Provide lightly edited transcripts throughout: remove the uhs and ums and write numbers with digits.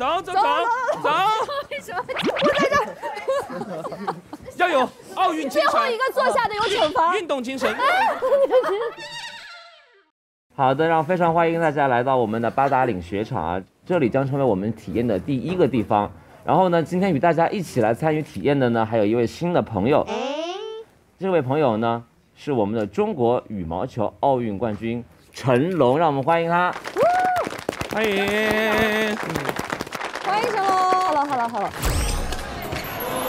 走，为什么我在这？要有奥运精神。最后一个坐下的有惩罚。运动精神。好的，非常欢迎大家来到我们的八达岭雪场啊，这里将成为我们体验的第一个地方。然后呢，今天与大家一起来参与体验的呢，还有一位新的朋友。这位朋友呢，是我们的中国羽毛球奥运冠军陈龙，让我们欢迎他。欢迎，欢迎陈龙。好了。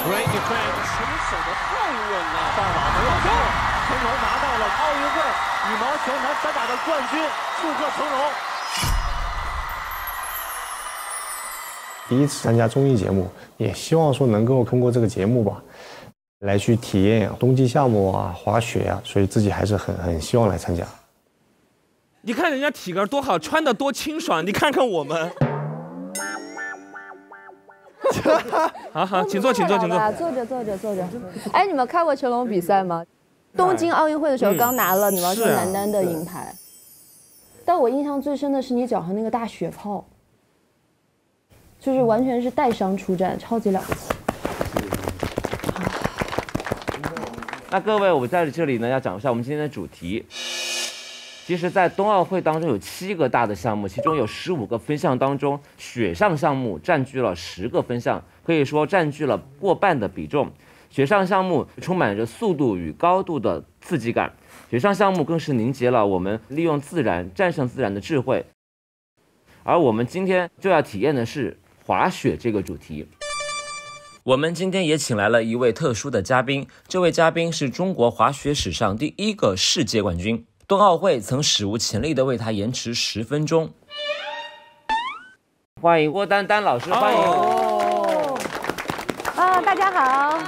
Great defense， 成手的后稳啊，上网没有错，成龙拿到了奥运会羽毛球男单打的冠军，祝贺成龙。第一次参加综艺节目，也希望说能够通过这个节目吧，来去体验冬季项目啊、滑雪啊，所以自己还是很希望来参加。你看人家体格多好，穿的多清爽，你看看我们。好，请坐。坐着。哎，你们看过成龙比赛吗？东京奥运会的时候刚拿了羽毛球男单的银牌。但我印象最深的是你脚上那个大血泡，就是完全是带伤出战，超级了不起。那各位，我在这里呢要讲一下我们今天的主题。其实，在冬奥会当中有7个大的项目，其中有15个分项当中，雪上项目占据了10个分项，可以说占据了过半的比重。雪上项目充满着速度与高度的刺激感，雪上项目更是凝结了我们利用自然战胜自然的智慧。而我们今天就要体验的是滑雪这个主题。我们今天也请来了一位特殊的嘉宾，这位嘉宾是中国滑雪史上第1个世界冠军。冬奥会曾史无前例地为他延迟10分钟。欢迎郭丹丹老师，欢迎。大家好。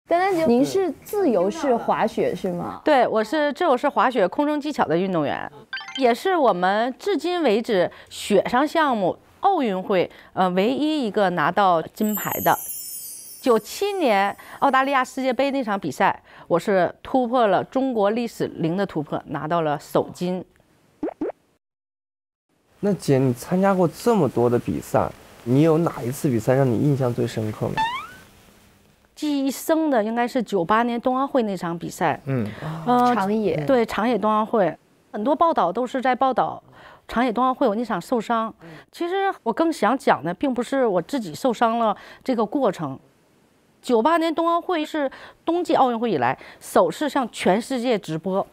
丹丹姐，您是自由式滑雪是吗？对，我是自由式滑雪空中技巧的运动员，也是我们至今为止雪上项目奥运会唯一一个拿到金牌的。97年澳大利亚世界杯那场比赛，我是突破了中国历史零的突破，拿到了首金。那姐，你参加过这么多的比赛，你有哪一次比赛让你印象最深刻吗？记忆深的应该是98年冬奥会那场比赛。长野。对，长野冬奥会，很多报道都是在报道长野冬奥会我那场受伤。其实我更想讲的并不是我自己受伤了这个过程。98年冬奥会是冬季奥运会以来首次向全世界直播，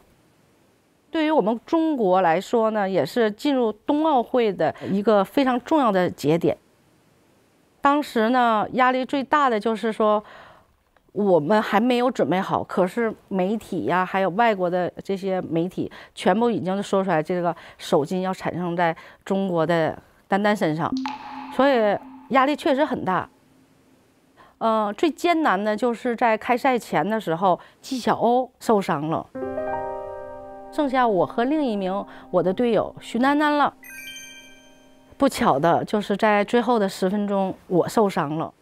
对于我们中国来说呢，也是进入冬奥会的一个非常重要的节点。当时呢，压力最大的就是说，我们还没有准备好，可是媒体呀，还有外国的这些媒体，全部已经说出来，这个首金要产生在中国的丹丹身上，所以压力确实很大。最艰难的就是在开赛前的时候，纪晓鸥受伤了，剩下我和另一名我的队友徐楠楠了。不巧的就是在最后的10分钟，我受伤了。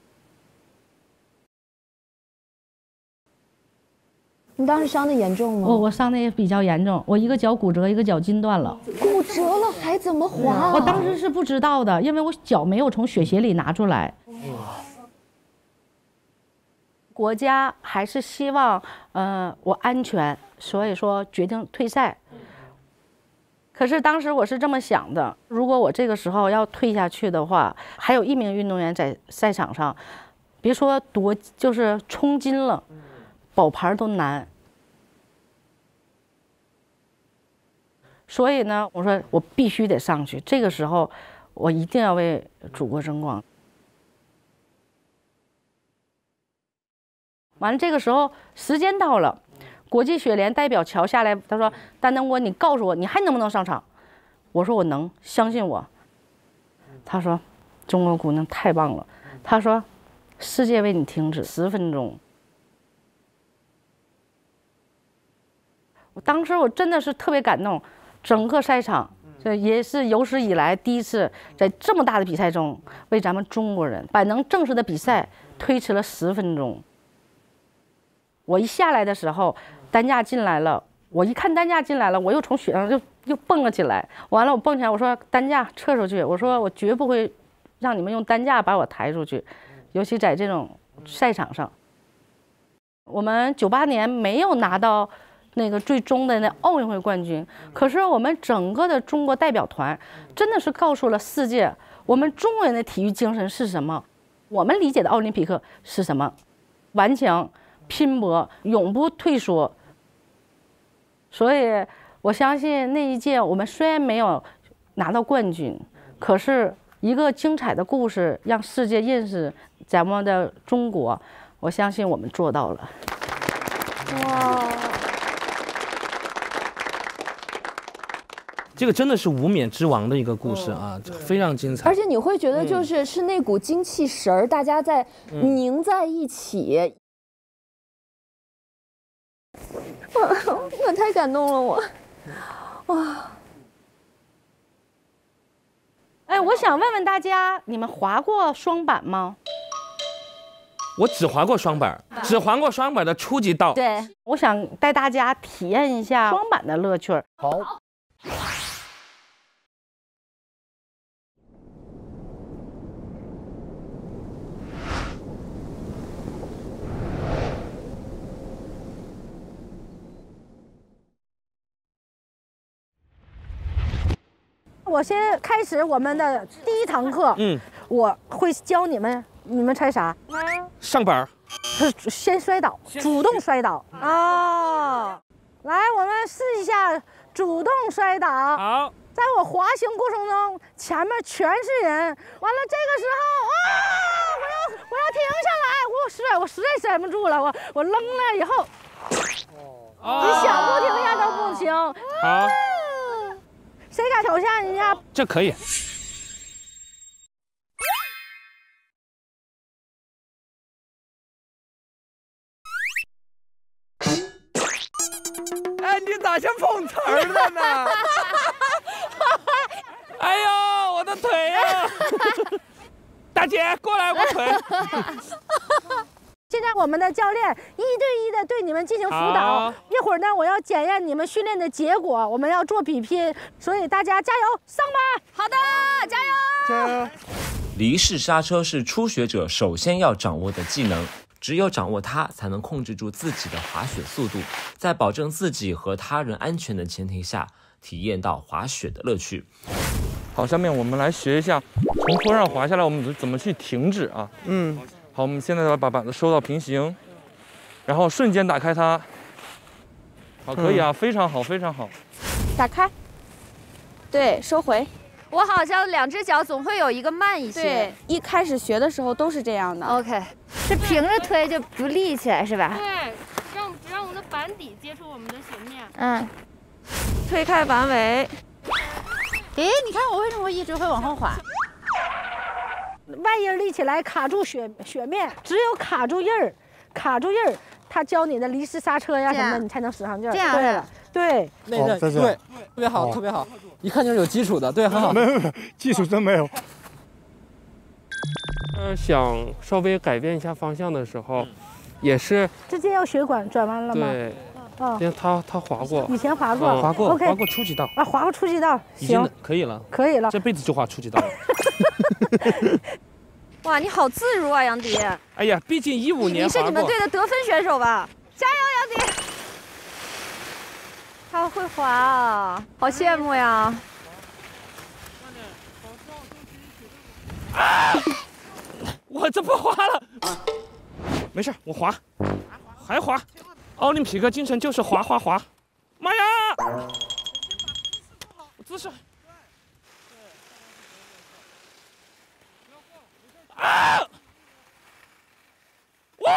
你当时伤得严重吗？我伤得也比较严重，我一个脚骨折，一个脚筋断了。骨折了还怎么滑？我当时是不知道的，因为我脚没有从雪鞋里拿出来。国家还是希望，我安全，所以说决定退赛。可是当时我是这么想的，如果我这个时候要退下去的话，还有1名运动员在赛场上，别说就是冲金了，保牌都难。所以呢，我说我必须得上去，这个时候我一定要为祖国争光。完了，这个时候时间到了，国际雪联代表乔下来，他说：“丹丹你告诉我，你还能不能上场？”我说：“我能，相信我。”他说：“中国姑娘太棒了。”他说：“世界为你停止10分钟。”当时我真的是特别感动，整个赛场这也是有史以来第一次在这么大的比赛中为咱们中国人把能正式的比赛推迟了10分钟。我一下来的时候，担架进来了，我一看担架进来了，我又从雪上又蹦了起来。完了，我蹦起来，我说担架撤出去，我说我绝不会让你们用担架把我抬出去，尤其在这种赛场上。我们98年没有拿到那个最终的那奥运会冠军，可是我们整个的中国代表团真的是告诉了世界，我们中国人的体育精神是什么，我们理解的奥林匹克是什么，顽强、拼搏，永不退缩。所以我相信那一届我们虽然没有拿到冠军，可是一个精彩的故事让世界认识咱们的中国，我相信我们做到了。哇！这个真的是无冕之王的一个故事啊，非常精彩。而且你会觉得是那股精气神儿，大家在拧在一起。我太感动了，哇！哎，我想问问大家，你们滑过双板吗？我只滑过双板，只滑过双板的初级道。对，我想带大家体验一下双板的乐趣。好。我先开始我们的第一堂课。我会教你们猜啥？上板。先摔倒，主动摔倒啊！来，我们试一下主动摔倒。好，在我滑行过程中，前面全是人。完了，这个时候啊，我要停下来，我实在站不住了，我扔了以后，你想不停下都不行。好，谁敢挑战人家？这可以。哎，你咋像碰瓷儿了呢？哎呦，我的腿呀！大姐，过来，我腿。现在我们的教练1对1的对你们进行辅导，一会儿呢，我要检验你们训练的结果，我们要做比拼，所以大家加油，上吧！好的，加油！加油！离式刹车是初学者首先要掌握的技能，只有掌握它，才能控制住自己的滑雪速度，在保证自己和他人安全的前提下，体验到滑雪的乐趣。好，下面我们来学一下从坡上滑下来，我们怎么去停止啊？好，我们现在把板子收到平行，然后瞬间打开它。好，可以啊，非常好，非常好。打开，对，收回。我好像2只脚总会有一个慢一些。对，一开始学的时候都是这样的。OK， 是平着推就不立起来是吧？对，只让我们的板底接触我们的雪面。推开板尾。诶，你看我为什么一直会往后滑？外印立起来卡住雪面，只有卡住印儿，他教你的离式刹车呀什么的，你才能使上劲儿。这样。对了，对，对，特别好，特别好，一看就是有基础的，对，很好。没有，基础真没有。想稍微改变一下方向的时候，也是直接要血管转弯了吗？对。因为他滑过，以前滑过，滑过初级道啊，滑过初级道，行，可以了，这辈子就滑初级道了。哇，你好自如啊，杨迪！哎呀，毕竟15年你是你们队的得分选手吧？加油，杨迪！他会滑啊，好羡慕呀！我这不滑了，没事，我滑，还滑。奥林匹克精神就是滑滑滑！妈呀！姿势。啊！哇！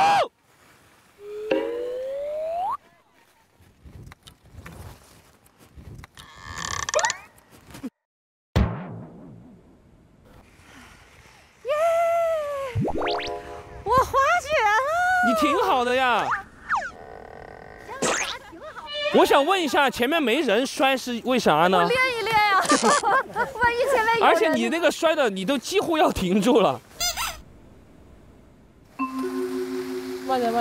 耶！我滑雪了！你挺好的呀。我想问一下，前面没人摔是为啥呢？我练一练呀，万一前面有人。而且你那个摔的，你都几乎要停住了。慢点。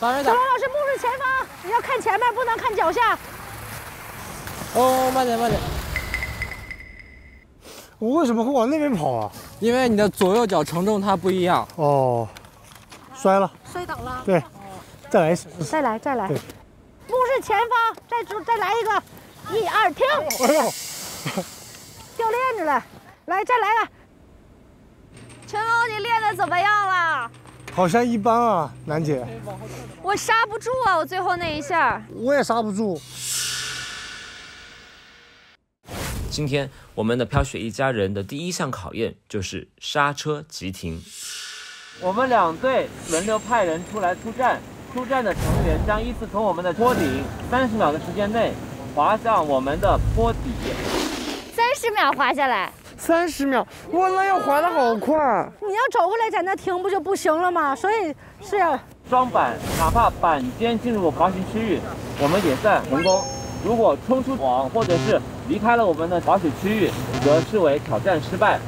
打人小龙老师，目视前方，你要看前面，不能看脚下。哦，慢点慢点。我为什么会往那边跑啊？因为你的左右脚承重它不一样。哦，摔了。摔倒了。对，再来一次。再来。对，目视前方，再来一个，1、2，停。哎呦，掉链子了，来再来了。成龙，你练的怎么样了？好像一般啊，楠姐。我刹不住啊，我最后那一下。我也刹不住。今天我们的飘雪一家人的第一项考验就是刹车急停。我们2队轮流派人出来出战，出战的成员将依次从我们的坡顶30秒的时间内滑向我们的坡底。30秒滑下来。30秒，哇，那要滑得好快！你要走过来在那停不就不行了吗？所以是要双板，哪怕板尖进入滑行区域，我们也算成功。如果冲出网或者是离开了我们的滑雪区域，则视为挑战失败。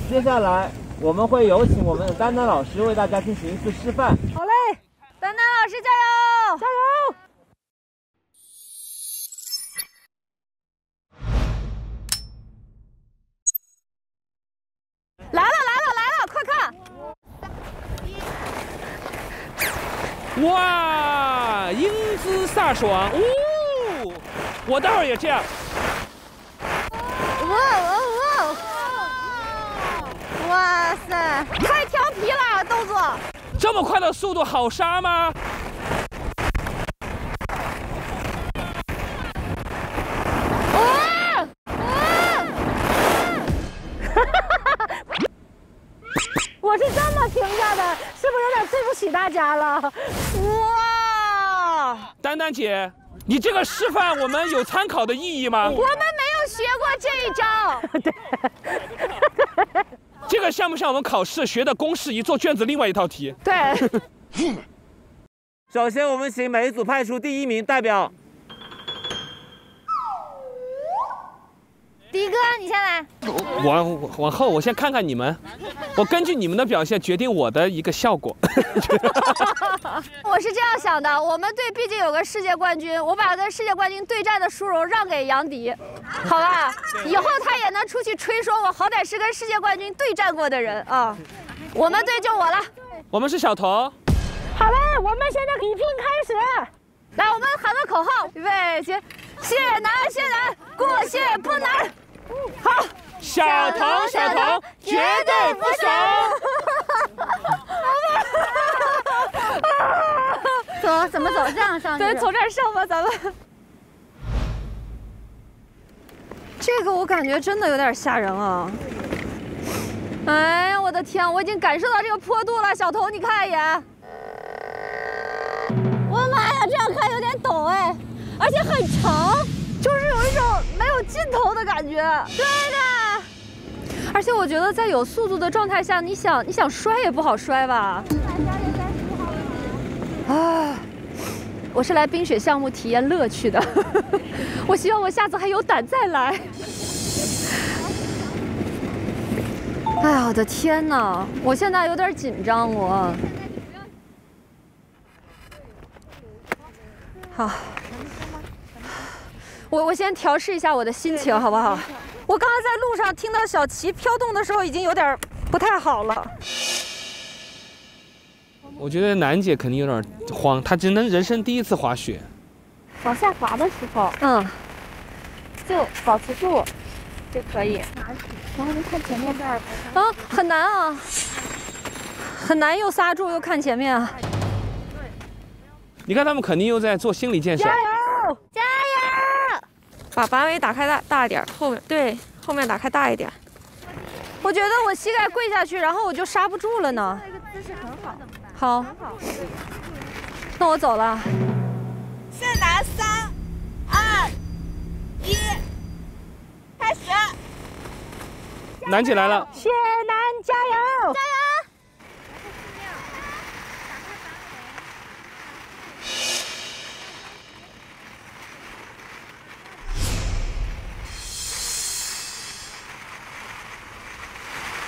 接下来我们会有请我们的丹丹老师为大家进行一次示范。好嘞，丹丹老师加油！加油！来了，快看！哇，英姿飒爽！哦，我待会儿也这样。哇塞，太调皮了，动作！这么快的速度好刹吗？我是这么评价的，是不是有点对不起大家了？哇！丹丹姐，你这个示范我们有参考的意义吗？我们没有学过这一招。这个像不像我们考试学的公式一做卷子另外一套题？对。首先，我们请每一组派出第1名代表。迪哥，你先来。往后，我先看看你们，我根据你们的表现决定我的一个效果。我是这样想的，我们队毕竟有个世界冠军，我把跟世界冠军对战的殊荣让给杨迪，好吧？以后他也能出去吹说我好歹是跟世界冠军对战过的人啊。我们队就我了。我们是小头。好嘞，我们现在比拼开始。来，我们喊个口号，预备起，谢难，过谢不难。好，小头，绝对不怂。走，怎么走？这样上去？对，从这儿上吧，咱们。这个我感觉真的有点吓人啊！哎呀，我的天，我已经感受到这个坡度了。小头，你看一眼。我的妈呀，这样看有点陡哎，而且很长，就是有一种没有尽头的感觉。对的。而且我觉得在有速度的状态下，你想摔也不好摔吧？啊，我是来冰雪项目体验乐趣的。我希望我下次还有胆再来。哎呀，我的天哪！我现在有点紧张，好，我先调试一下我的心情，好不好？我刚才在路上听到小旗飘动的时候，已经有点不太好了。我觉得楠姐肯定有点慌，她只能人生第一次滑雪。往下滑的时候，就保持住就可以。然后就看前面这儿。啊，很难啊，很难又刹住又看前面啊。你看他们肯定又在做心理建设。加油！加油！把把尾打开大一点，后面打开大一点。我觉得我膝盖跪下去，然后我就刹不住了呢。这个姿势很好。好，那我走了。谢楠，3、2、1，开始。楠姐来了。谢楠，加油！加油！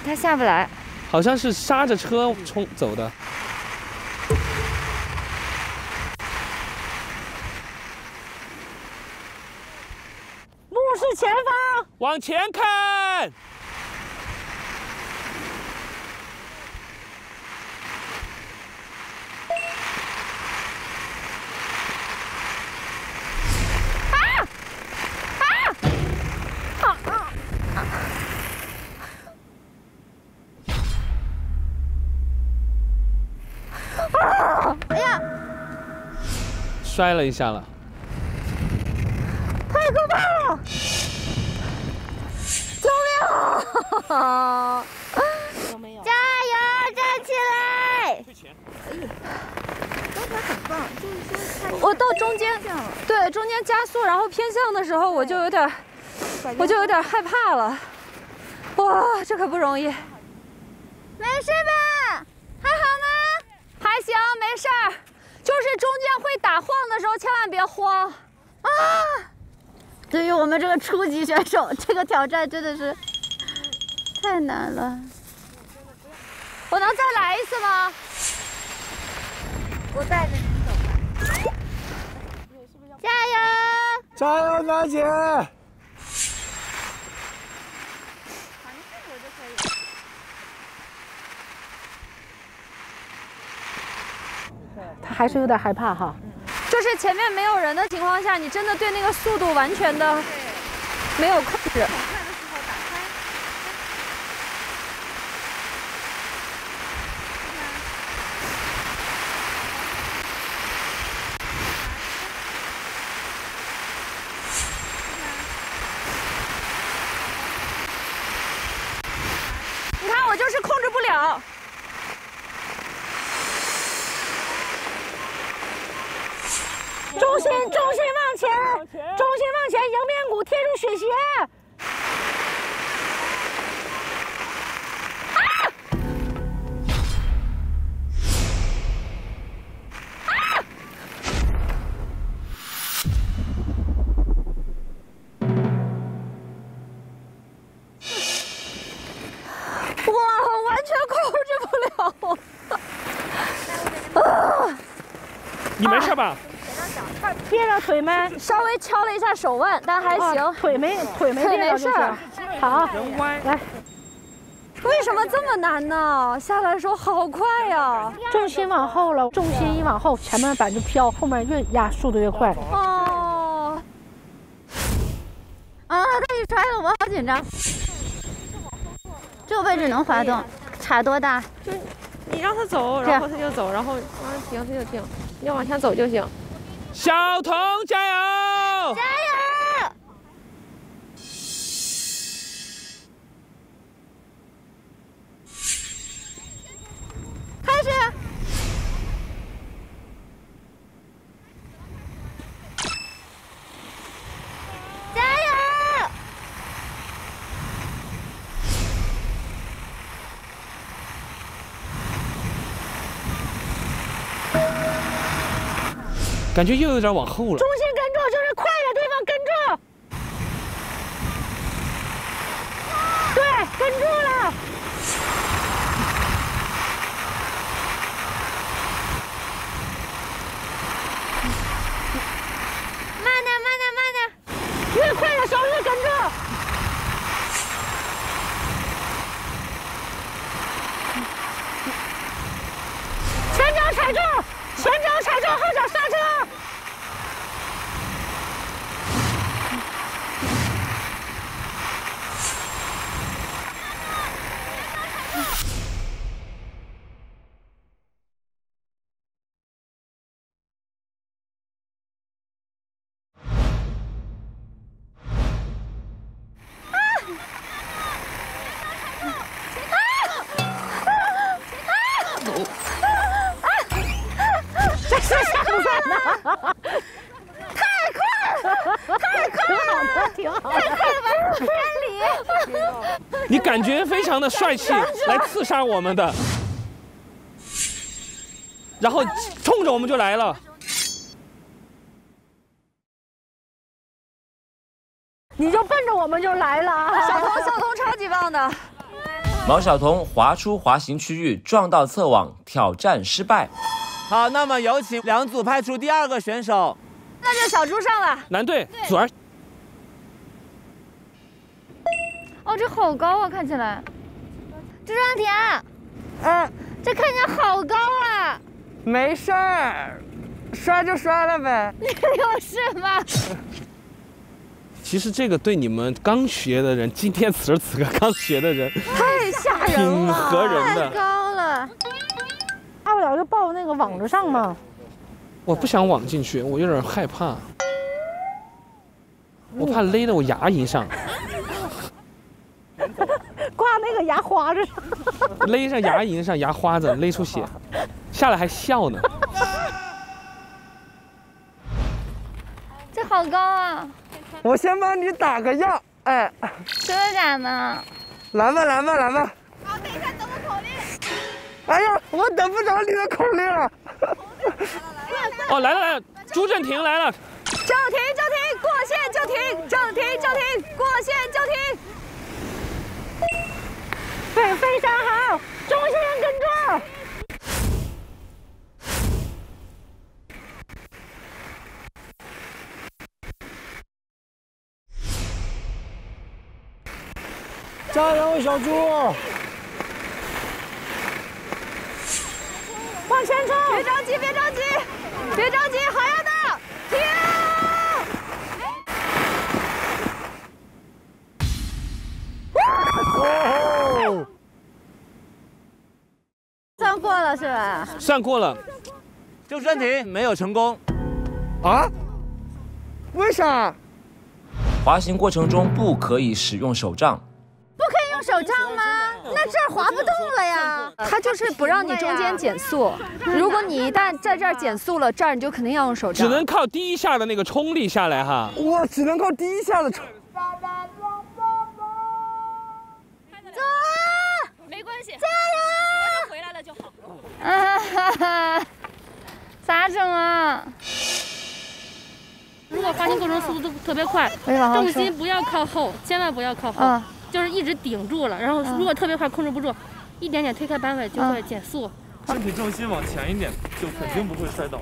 他下不来，好像是刹着车冲走的。往前看。哎呀，摔了一下了，太可怕了！救命啊！有没有？加油，站起来！刚才很棒，就是说我到中间，对，中间加速，然后偏向的时候，我就有点害怕了。哇，这可不容易。没事吧？还好吗？还行，没事儿。就是中间会打晃的时候，千万别慌啊！对于我们这个初级选手，这个挑战真的是太难了。我能再来一次吗？我带着你走吧。加油！加油，楠姐！他还是有点害怕哈。就是前面没有人的情况下，你真的对那个速度完全的没有控制。你看，我就是控制不了。重心往前，重心往前，迎面骨贴住雪鞋。我完全控制不了。你没事吧？别着腿没，稍微敲了一下手腕，但还行。腿没别着就行。好，人歪。来。为什么这么难呢？下来的时候好快呀！重心往后了，重心一往后，前面板就飘，后面越压速度越快。哦。啊，他一摔了，我好紧张。这个位置能滑动，差多大？就是你让他走，然后他就走，然后往上停他就停，你就往前走就行。小童加油！加油！开始！加油！感觉又有点往后了。重心跟住，就是快的地方跟住。对，跟住了。慢点，慢点，慢点。越快的时候越跟住。前脚踩住，前脚踩住，后脚刹车。你感觉非常的帅气，来刺杀我们的，然后冲着我们就来了。你就奔着我们就来了啊！小童超级棒的。毛晓彤滑出滑行区域，撞到侧网，挑战失败。好，那么有请两组派出第二个选手。那就小猪上了。蓝队，左儿。哦，这好高啊，看起来。朱庄婷，这看起来好高啊。没事儿，摔就摔了呗。你有事吗？其实这个对你们刚学的人，今天此时此刻刚学的人，太吓人了，挺合人的。太高了。大不了就抱那个网子上嘛。我不想网进去，我有点害怕，我怕勒到我牙龈上。挂那个牙花子上，勒上牙龈上牙花子，勒出血，下来还笑呢。这好高啊！我先帮你打个样，哎，真的假的？来吧来吧来吧。好，等一下，等我口令。哎呀，我等不着你的口令了。哦，来了来了，朱正廷来了。就停就停，过线就停，就停就停，过线就停。非常好，中心人跟住。加油，小猪！往前冲！别着急，别着急，别着急，还要的，停！哦，算过了是吧？算过了，就暂停，没有成功。啊？为啥？滑行过程中不可以使用手杖。不可以用手杖吗？那这儿滑不动了呀。它就是不让你中间减速，如果你一旦在这儿减速了，这儿你就肯定要用手杖。只能靠第一下的那个冲力下来哈。我只能靠第一下的冲。走啊！没关系，加油！回来了就好。啊哈哈！咋整啊？如果滑行过程速度特别快，重心不要靠后，千万不要靠后，就是一直顶住了。然后如果特别快控制不住，一点点推开板尾就会减速。身体重心往前一点，就肯定不会摔倒。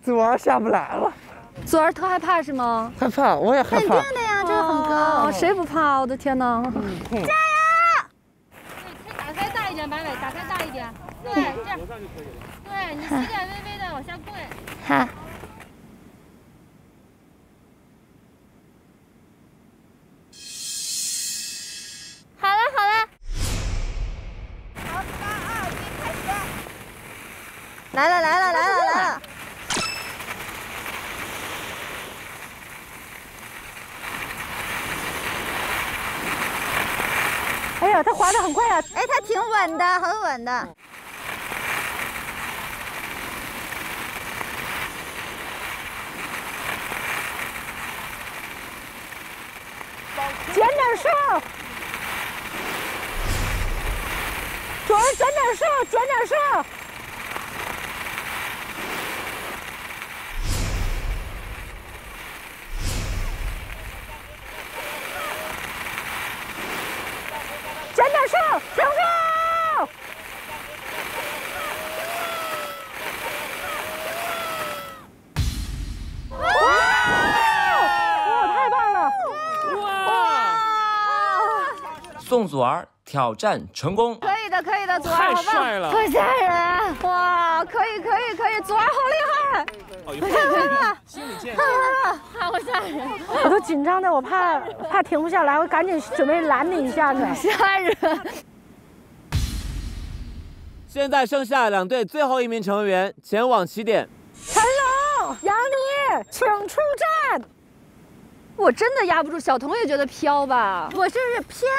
左儿下不来了。左儿特害怕是吗？害怕，我也害怕。肯定的呀，这个很高。谁不怕？我的天哪！加油！打开大一点板尾，打开大一点。对，这样。对你膝盖微微的往下跪。好。好了好了。好，3、2、1，开始。来了来了来了来了。哎呀，他滑得很快啊！哎，他挺稳的，很稳的。减点速，左儿减点速，减点速。减点速，停住！哇！太棒了！宋祖儿挑战成功。可以的，可以的，左儿太好棒，帅了，好吓人！哇，可以，可以，可以，左儿好厉害！心理建好吓人！我都紧张的，我怕停不下来，我赶紧准备拦你一下子。吓人！现在剩下2队最后1名成员前往起点。陈龙、杨妮，请出战！我真的压不住，小童也觉得飘吧？我就是偏，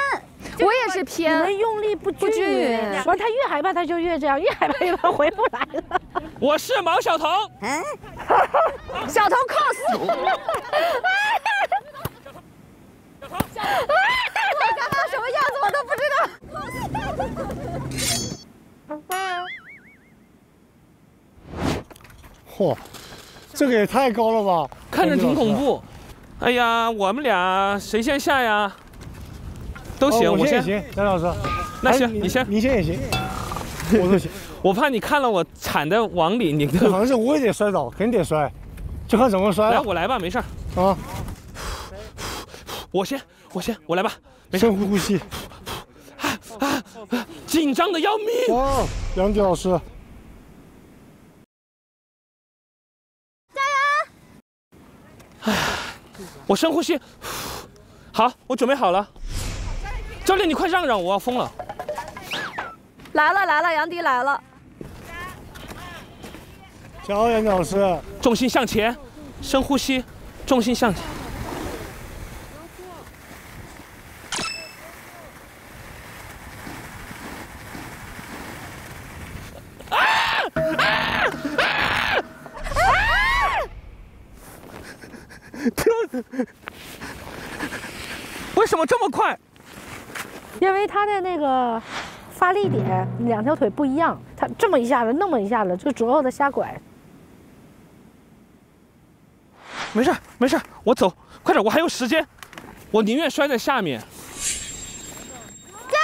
我也是偏。你们用力不均匀，完他越害怕他就越这样，越害怕越回不来了。我是毛晓彤。小童 cos。我刚刚什么样子我都不知道。嚯，这个也太高了吧！看着挺恐怖。哎呀，我们俩谁先下呀？都行，我先行，梁老师。那行，你先，你先也行，我都行。我怕你看了我铲的往里，你这好像是我也得摔倒，肯定得摔。就看怎么摔。来，我来吧，没事儿。啊，我先，我来吧，没事。深呼吸。紧张的要命。哇，杨迪老师。加油！唉，我深呼吸。好，我准备好了。教练，你快让让，我要疯了。来了，杨迪来了。加油，杨迪老师！重心向前，深呼吸，重心向前。为什么这么快？因为他的那个发力点，两条腿不一样，他这么一下子，那么一下子，就左右的瞎拐。没事没事，我走，快点，我还有时间，我宁愿摔在下面。加油！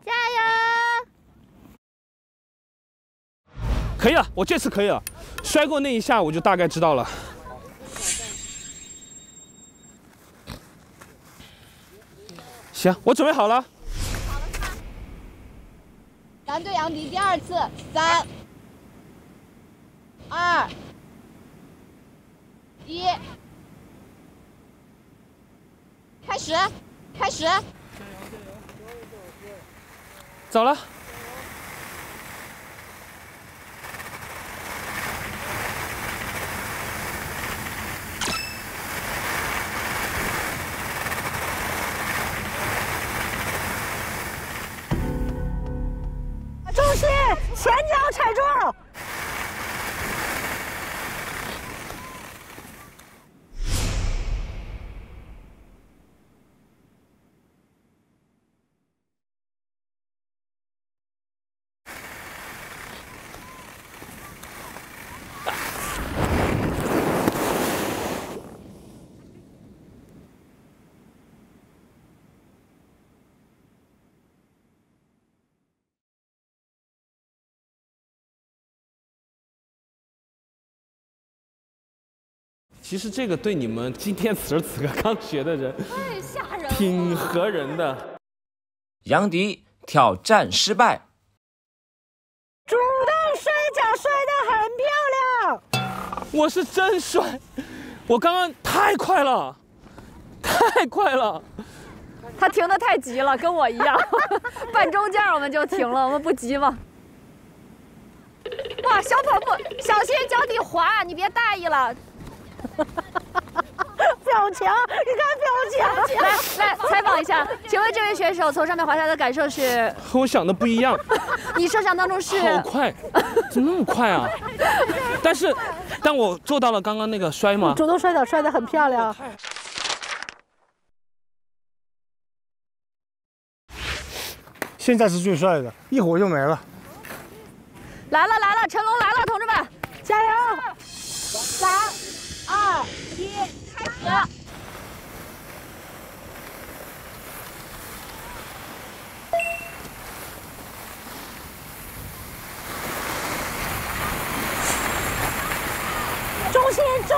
加油！可以了，我这次可以了，摔过那一下我就大概知道了。行，我准备好了。蓝队杨迪第二次，3、2、1，开始，开始。走了。重心，前脚踩住。其实这个对你们今天此时此刻刚学的人，太吓人了，挺合人的。杨迪挑战失败，主动摔跤摔得很漂亮。我是真摔，我刚刚太快了，太快了。他停得太急了，跟我一样，半中间我们就停了，我们不急吗？哇，小跑步，小心脚底滑，你别大意了。表情，你看表情。来采访一下，请问这位选手从上面滑下来的感受是？和我想的不一样。你设想当中是？好快，怎么那么快啊？但我做到了刚刚那个摔吗？主动摔跤摔得很漂亮。现在是最帅的，一会儿就没了。来了，成龙来了，同志们，加油！3、2、1，开始！重心向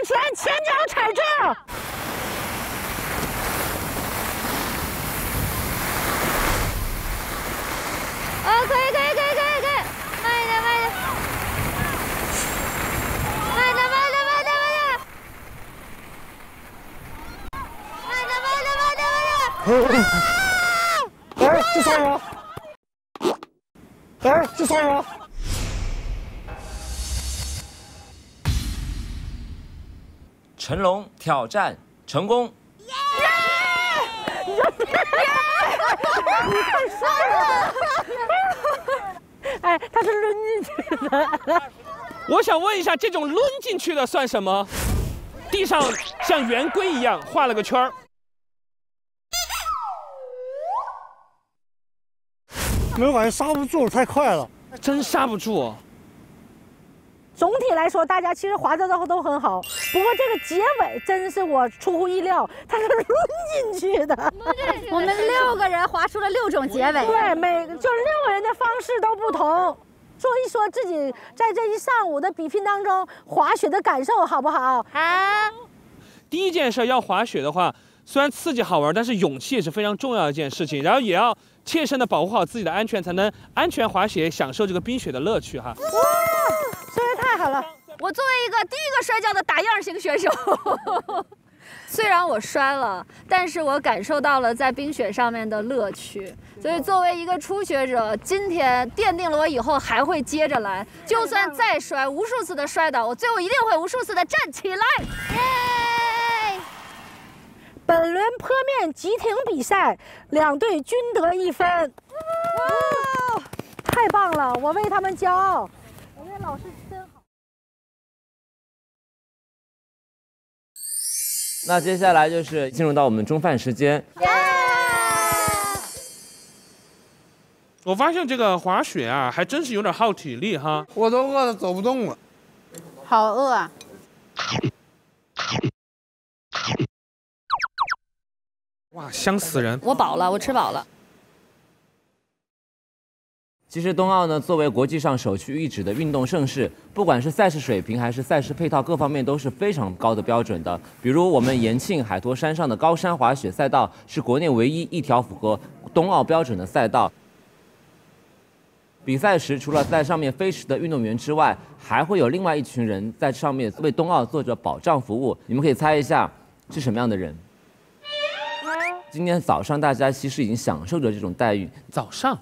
前，前脚踩住。可以，慢一点，哎，这啥人？哎，这啥人？成龙挑战成功。你太帅了！哎，他是抡进去的。我想问一下，这种抡进去的算什么？地上像圆规一样画了个圈儿。没有感觉刹不住，太快了，真刹不住。总体来说，大家其实滑的都很好，不过这个结尾真是我出乎意料，它是抡进去的。我们6个人滑出了6种结尾。对，就是6个人的方式都不同。说一说自己在这一上午的比拼当中滑雪的感受，好不好？好。第一件事要滑雪的话，虽然刺激好玩，但是勇气也是非常重要的一件事情，然后也要切身的保护好自己的安全，才能安全滑雪，享受这个冰雪的乐趣哈。哇，说的太好了！我作为一个第一个摔跤的打样型选手，虽然我摔了，但是我感受到了在冰雪上面的乐趣。所以作为一个初学者，今天奠定了我以后还会接着来，就算再摔，无数次的摔倒，我最后一定会无数次的站起来。耶！本轮坡面急停比赛，2队均得1分。哇，太棒了！我为他们骄傲。我们老师真好。那接下来就是进入到我们中饭时间。我发现这个滑雪啊，还真是有点耗体力哈。我都饿得走不动了。好饿啊！哇，香死人！我饱了，我吃饱了。其实冬奥呢，作为国际上首屈一指的运动盛事，不管是赛事水平还是赛事配套各方面都是非常高的标准的。比如我们延庆海坨山上的高山滑雪赛道，是国内唯一一条符合冬奥标准的赛道。比赛时，除了在上面飞驰的运动员之外，还会有另外一群人在上面为冬奥做着保障服务。你们可以猜一下是什么样的人？今天早上大家其实已经享受着这种待遇。早上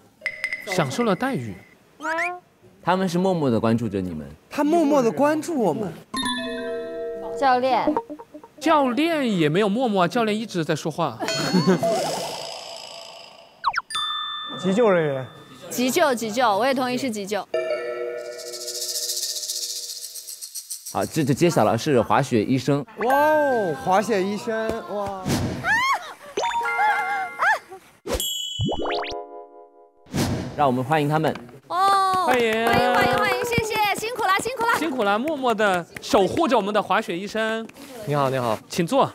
享受了待遇，他们是默默地关注着你们。他默默地关注我们。教练，教练也没有默默，教练一直在说话。急救人员。急救，我也同意是急救。好，这就揭晓了，是滑雪医生。哇哦，滑雪医生，哇！让我们欢迎他们。哦，欢迎，谢谢，辛苦了，默默的守护着我们的滑雪医生。你好，请坐。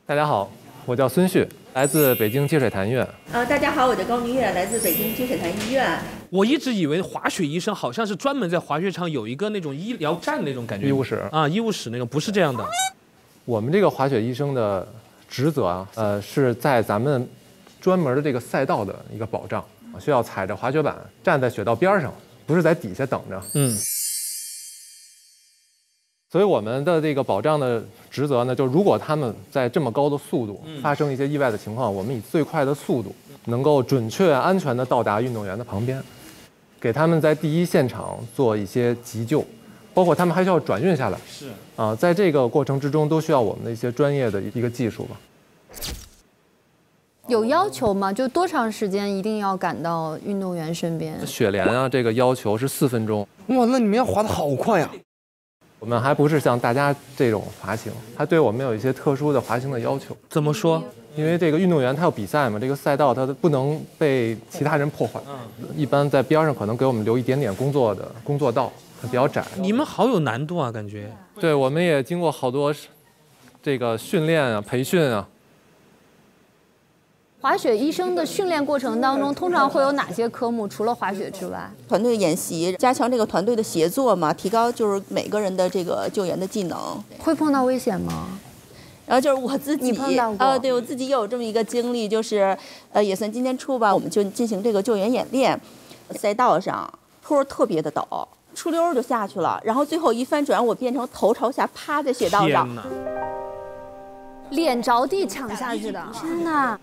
大家好，我叫孙旭，来自北京积水潭医院。大家好，我叫高明月，来自北京积水潭医院。我一直以为滑雪医生好像是专门在滑雪场有一个那种医疗站那种感觉，医务室啊，医务室那种，不是这样的。我们这个滑雪医生的职责啊，是在咱们专门的这个赛道的一个保障，需要踩着滑雪板站在雪道边上，不是在底下等着。所以我们的这个保障的职责呢，就如果他们在这么高的速度发生一些意外的情况，我们以最快的速度能够准确安全地到达运动员的旁边，给他们在第一现场做一些急救，包括他们还需要转运下来。在这个过程之中都需要我们的一些专业的一个技术吧。有要求吗？就多长时间一定要赶到运动员身边？雪莲啊，这个要求是4分钟。哇，那你们要滑得好快呀！我们还不是像大家这种滑行，它对我们有一些特殊的滑行的要求。怎么说？因为这个运动员他要比赛嘛，这个赛道它不能被其他人破坏。一般在边上可能给我们留一点点工作道，它比较窄。你们好有难度啊，感觉。对，我们也经过好多这个训练啊、培训啊。滑雪医生的训练过程当中，通常会有哪些科目？除了滑雪之外，团队演习，加强这个团队的协作嘛，提高就是每个人的这个救援的技能。会碰到危险吗？然后就是我自己，你碰到过？对我自己有这么一个经历，就是也算今天初吧，我们就进行这个救援演练，赛道上坡特别的陡，出溜就下去了，然后最后一翻转，我变成头朝下趴在雪道上，脸着地抢下去的，天哪！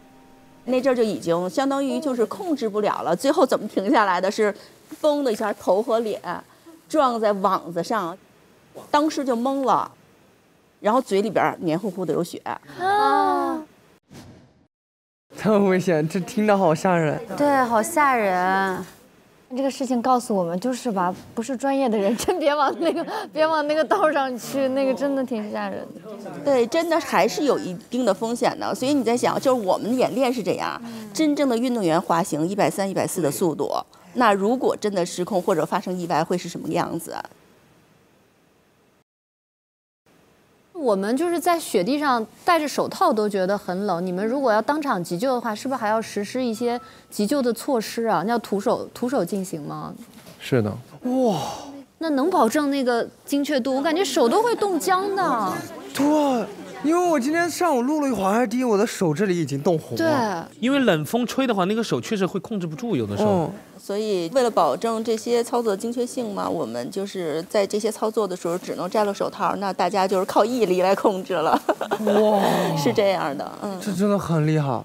那阵儿就已经相当于就是控制不了了，最后怎么停下来的是，嘣的一下头和脸撞在网子上，当时就懵了，然后嘴里边黏糊糊的有血。这么危险，这听着好吓人。对，好吓人。这个事情告诉我们，就是吧，不是专业的人真别往那个道上去，那个真的挺吓人的。对，真的还是有一定的风险的。所以你在想，就是我们演练是这样，真正的运动员滑行130、140的速度，那如果真的失控或者发生意外，会是什么样子？我们就是在雪地上戴着手套都觉得很冷，你们如果要当场急救的话，是不是还要实施一些急救的措施啊？要徒手进行吗？是的。哇，那能保证那个精确度？我感觉手都会冻僵的。对。因为我今天上午录了一滑滑梯，我的手这里已经冻红了。对，因为冷风吹的话，那个手确实会控制不住，有的时候。所以为了保证这些操作的精确性嘛，我们就是在这些操作的时候只能摘了手套，那大家就是靠毅力来控制了。哇，是这样的，这真的很厉害。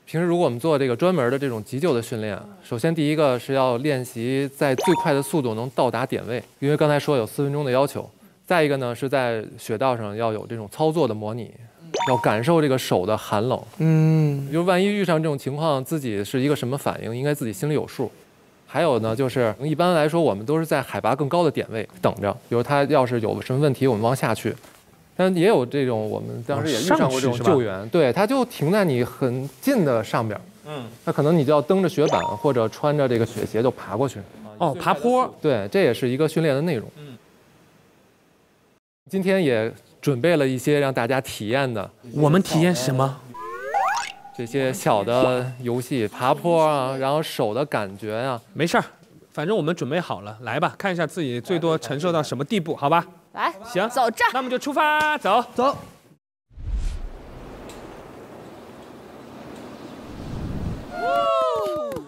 平时如果我们做这个专门的这种急救的训练，首先第一个是要练习在最快的速度能到达点位，因为刚才说有4分钟的要求。再一个呢，是在雪道上要有这种操作的模拟，要感受这个手的寒冷。就万一遇上这种情况，自己是一个什么反应，应该自己心里有数。还有呢，就是一般来说，我们都是在海拔更高的点位等着，比如他要是有什么问题，我们往下去。但也有这种，我们当时也遇上过这种救援，对，他就停在你很近的上边，那可能你就要蹬着雪板或者穿着这个雪鞋就爬过去。哦，爬坡，对，这也是一个训练的内容。今天也准备了一些让大家体验的。我们体验什么？这些小的游戏，爬坡啊，然后手的感觉呀。没事儿，反正我们准备好了，来吧，看一下自己最多承受到什么地步，好吧？来，行，走这儿，那我们就出发，走。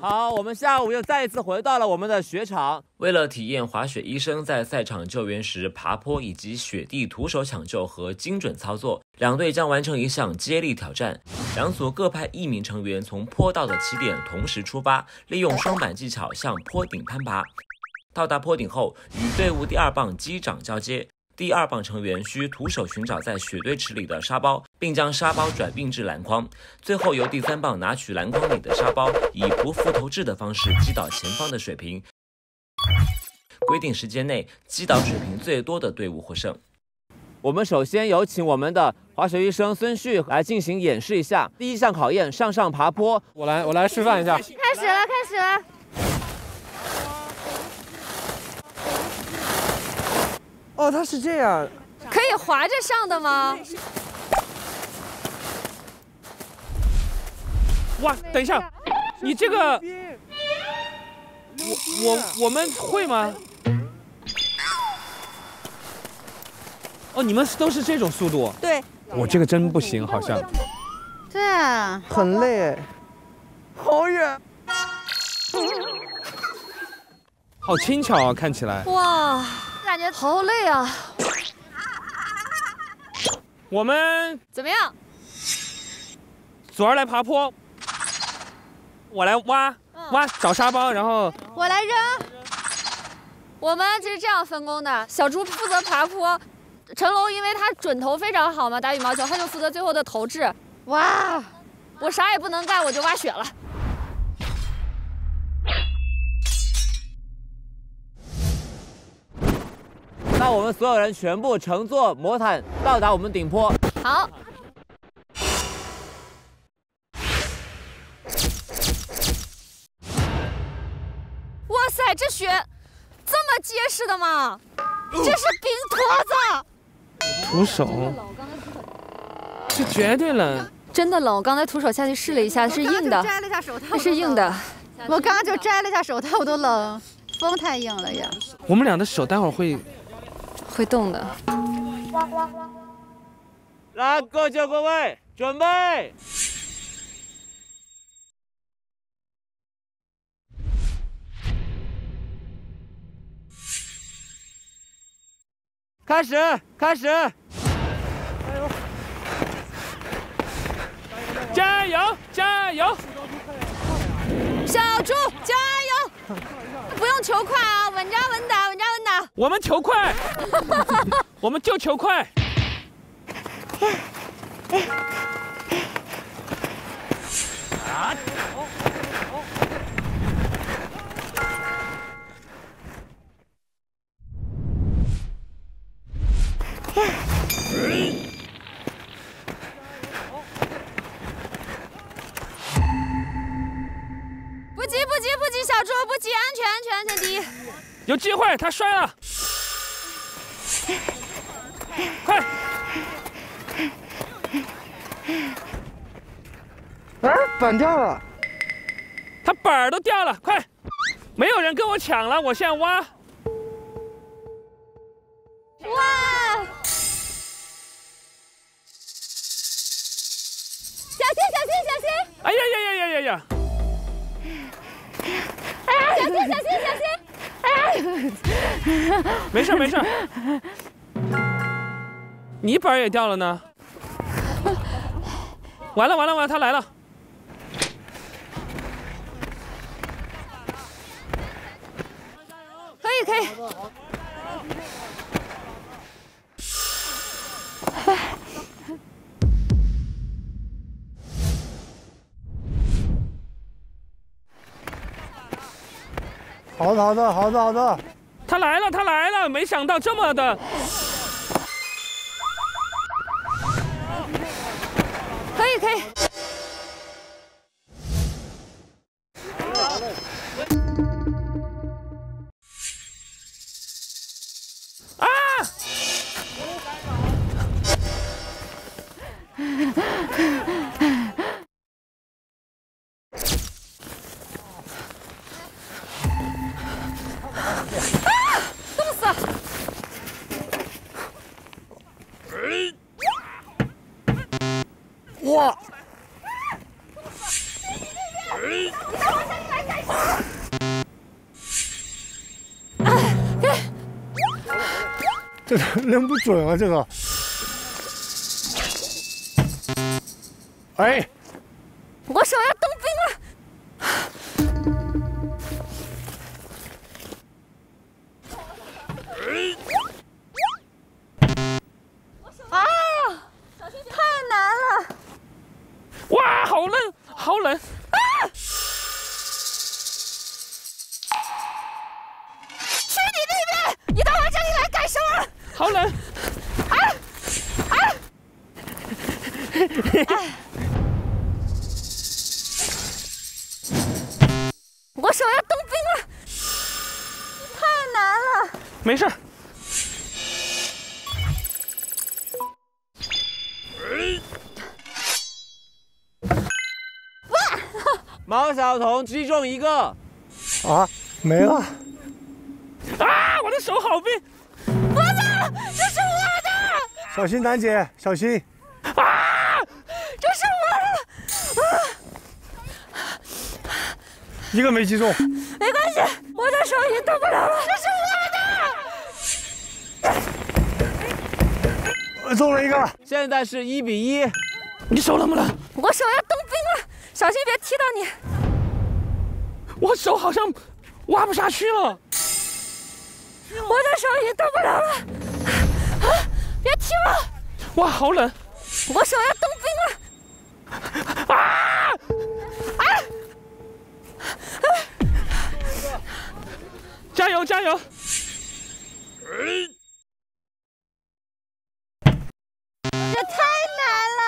好，我们下午又再一次回到了我们的雪场。为了体验滑雪医生在赛场救援时爬坡以及雪地徒手抢救和精准操作，两队将完成一项接力挑战。两组各派1名成员从坡道的起点同时出发，利用双板技巧向坡顶攀爬。到达坡顶后，与队伍第2棒击掌交接。第2棒成员需徒手寻找在雪堆池里的沙包，并将沙包转运至篮筐。最后由第3棒拿取篮筐里的沙包，以不浮投掷的方式击倒前方的水瓶。规定时间内击倒水瓶最多的队伍获胜。我们首先有请我们的滑雪医生孙旭来进行演示一下第一项考验：上爬坡。我来示范一下。开始了。哦，它是这样，可以滑着上的吗？哇，等一下，你这个，我们会吗？哦，你们都是这种速度？对。我这个真不行，好像。对啊，很累，好远。好轻巧啊，看起来。哇。感觉好累啊！我们怎么样？左儿来爬坡，我来挖找沙包，然后我来扔。我们就是这样分工的，小猪负责爬坡，成龙因为他准头非常好嘛，打羽毛球他就负责最后的投掷。哇，我啥也不能干，我就挖雪了。那我们所有人全部乘坐魔毯到达我们顶坡。好。哇塞，这雪这么结实的吗？这是冰坨子。徒手。这绝对冷。真的冷，我刚才徒手下去试了一下，是硬的。摘了一下手套。是硬的。我刚刚就摘了一下手套，我都冷，风太硬了呀。我们俩的手待会儿会动的。来，各就各位，准备。开始！加油！小猪加油！不用求快啊，稳扎稳打。我们求快，我们就求快。不急，小猪不急，安全第一。有机会，他摔了，快！板掉了，他板儿都掉了，快！没有人跟我抢了，我现在挖。哇！小心小心小心！哎呀呀呀呀呀呀！哎呀，小心小心小心！哎呀，没事没事。你板儿也掉了呢。完了完了完了，他来了。可以可以。好的好的好的好的。他来了他来了，没想到这么的。可以可以。啊！冻死了！哇！这个扔不准啊，这个。哎，我手要冻冰了。啊！太难了！哇，好冷，好冷！啊！去你那边！你到我这里来干什么？好冷！啊！啊！我手要冻冰了，太难了。没事。毛晓彤击中一个。啊，没了。啊！我的手好冰。我的，这是我的。小心，楠姐，小心。啊！这是我的。一个没击中。没关系，我的手已经动不了了。这是我中了一个。现在是1比1。你手冷不冷？我手要冻冰了，小心别踢到你。我手好像挖不下去了。我的手已经动不了了。啊！别踢我！哇，好冷！我手要冻冰了。啊！啊！加油加油！这太难了。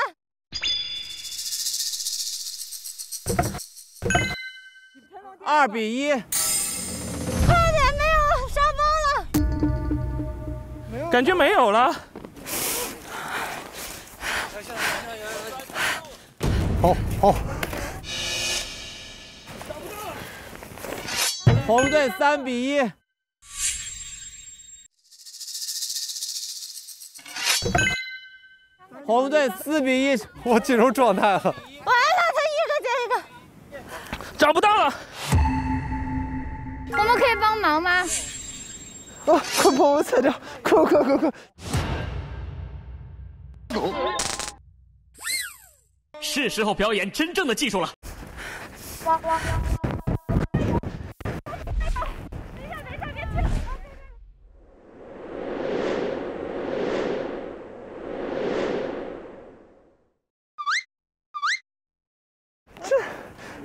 2比1。快点，没有沙包了。感觉没有了。好好。红队3比1。红队4比1。我进入状态了。完了，他一个接一个。找不到了。我们可以帮忙吗？啊！快把我踩掉！快快快快！是时候表演真正的技术了。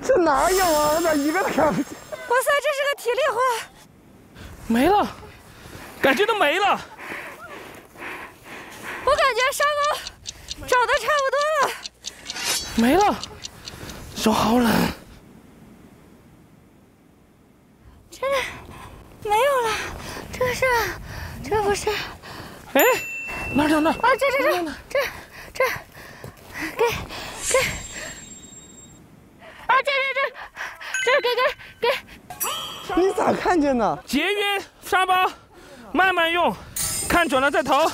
这哪有啊？我咋一个都看不见？哇塞，这是个体力活。没了，感觉都没了。我感觉沙包找的差不多了。没了，手好冷。真的没有了，这个是，这个不是。哎，哪？啊，这，给。这给。你咋看见的？节约沙包，慢慢用，看准了再投。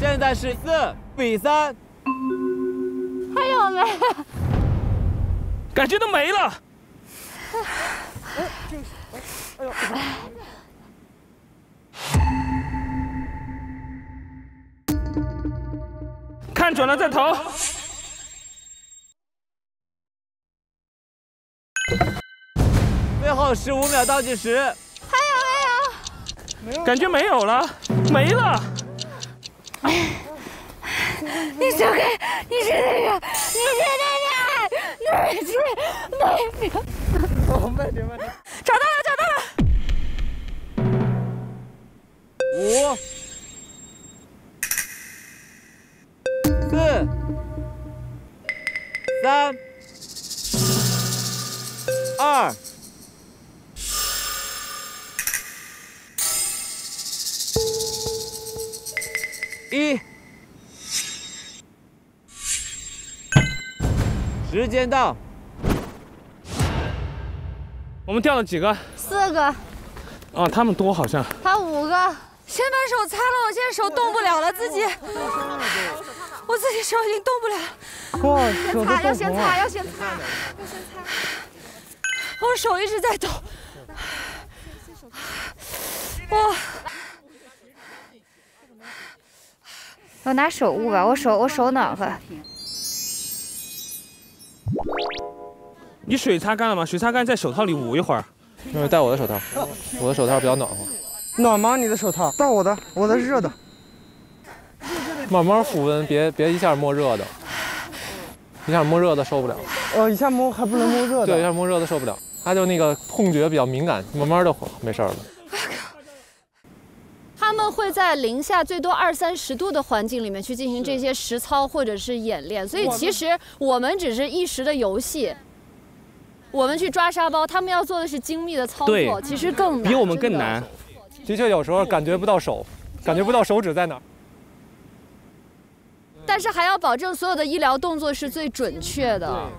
现在是4比3。还有没？感觉都没了。哎呦！看准了再投。最后15秒倒计时。还有没有？感觉没有了，没了。你走开！你是那个，你是那个，你是那个。哦，慢点，慢点。找到了，找到了。5、4、3、2、1。时间到。我们掉了几个？4个。啊，他们多好像。他5个。先把手擦了，我现在手动不了了，自己。我自己手已经动不了。哇，先擦，要先擦，要先擦，要先擦。我手一直在抖。哇！我拿手捂吧，我手暖和。你水擦干了吗？水擦干在手套里捂一会儿。戴我的手套，我的手套比较暖和。暖吗？你的手套？到我的热的。慢慢复温，别一下摸热的，一下摸热的受不了。一下摸还不能摸热的。对，一下摸热的受不了，他就那个痛觉比较敏感，慢慢的没事了。他们会在零下最多20-30度的环境里面去进行这些实操或者是演练，所以其实我们只是一时的游戏。我们去抓沙包，他们要做的是精密的操作，其实更难，比我们更难。的确，有时候感觉不到手，感觉不到手指在哪儿。但是还要保证所有的医疗动作是最准确的。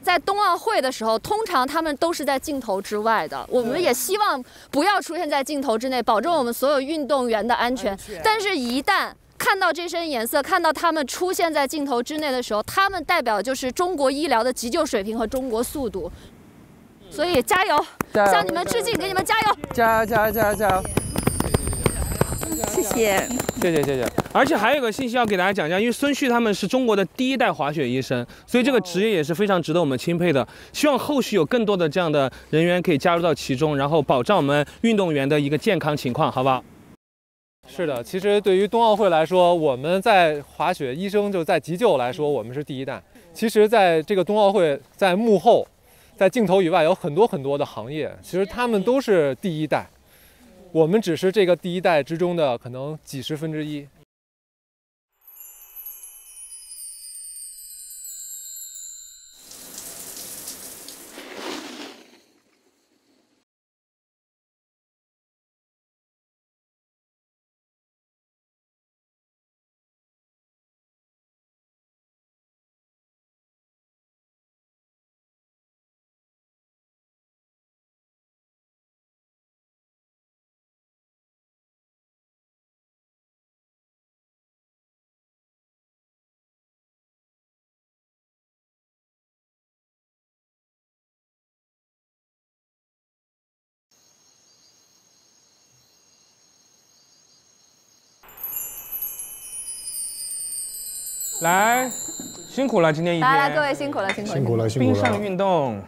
在冬奥会的时候，通常他们都是在镜头之外的。我们也希望不要出现在镜头之内，保证我们所有运动员的安全。但是，一旦看到这身颜色，看到他们出现在镜头之内的时候，他们代表就是中国医疗的急救水平和中国速度。所以加油，向你们致敬，给你们加油！加油！加油！加油！加油！谢谢。谢谢。而且还有个信息要给大家讲一下，因为孙旭他们是中国的第一代滑雪医生，所以这个职业也是非常值得我们钦佩的。希望后续有更多的这样的人员可以加入到其中，然后保障我们运动员的一个健康情况，好不好？是的，其实对于冬奥会来说，我们在滑雪医生就在急救来说，我们是第一代。其实，在这个冬奥会，在幕后，在镜头以外，有很多的行业，其实他们都是第一代。我们只是这个第一代之中的可能几十分之一。来，辛苦了，今天一天。来，各位辛苦了，辛苦了。冰上运动，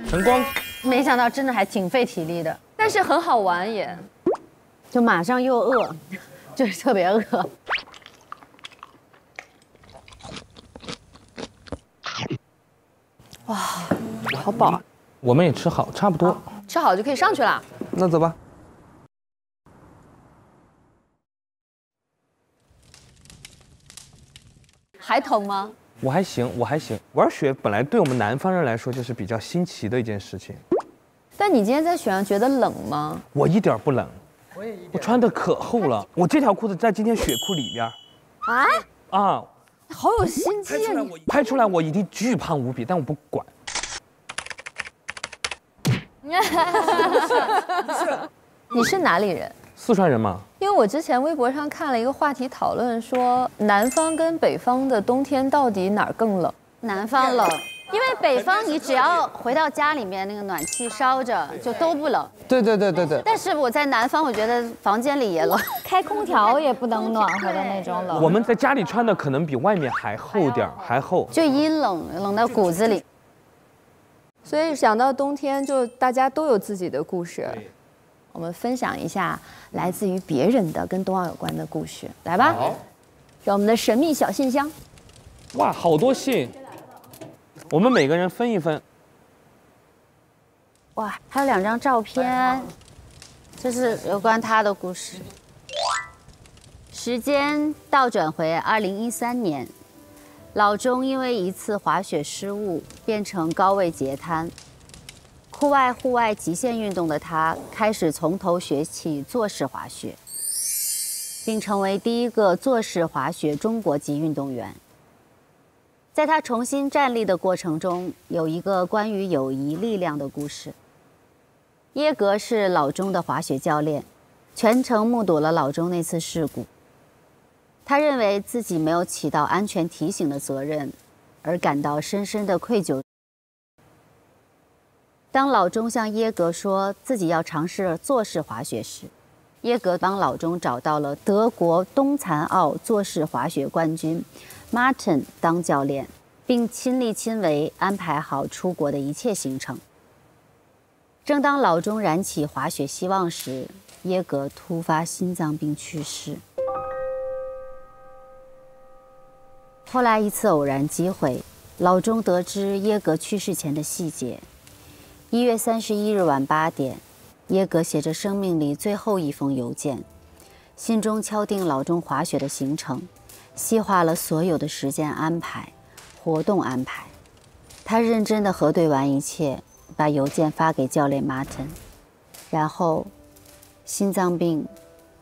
晨光。没想到真的还挺费体力的，但是很好玩也。就马上又饿，就是特别饿。哇，好饱。我们也吃好，差不多。吃好就可以上去了。那走吧。还疼吗？我还行。玩雪本来对我们南方人来说就是比较新奇的一件事情，但你今天在雪上觉得冷吗？我一点不冷，我穿的可厚了。我这条裤子在今天雪裤里边。啊，好有心机啊！拍出来我一定巨胖无比，但我不管。你是哪里人？四川人嘛。因为我之前微博上看了一个话题讨论，说南方跟北方的冬天到底哪儿更冷？南方冷。因为北方你只要回到家里面那个暖气烧着就都不冷。对。但是我在南方，我觉得房间里也冷，开空调也不能暖和的那种冷。我们在家里穿的可能比外面还厚点儿，还厚。就阴冷到骨子里。所以想到冬天，就大家都有自己的故事。我们分享一下来自于别人的跟冬奥有关的故事，来吧。好，让我们的神秘小信箱。哇，好多信。我们每个人分一分。哇，还有2张照片，这是有关他的故事。时间倒转回2013年，老钟因为一次滑雪失误变成高位截瘫。酷爱户外极限运动的他，开始从头学起坐式滑雪，并成为第一个坐式滑雪中国籍运动员。在他重新站立的过程中，有一个关于友谊力量的故事。耶格是老钟的滑雪教练，全程目睹了老钟那次事故。他认为自己没有起到安全提醒的责任，而感到深深的愧疚。当老钟向耶格说自己要尝试坐式滑雪时，耶格帮老钟找到了德国冬残奥坐式滑雪冠军Martin 当教练，并亲力亲为安排好出国的一切行程。正当老钟燃起滑雪希望时，耶格突发心脏病去世。后来一次偶然机会，老钟得知耶格去世前的细节。1月31日晚8点，耶格写着生命里最后一封邮件，信中敲定老钟滑雪的行程，细化了所有的时间安排、活动安排。他认真地核对完一切，把邮件发给教练 Martin， 然后心脏病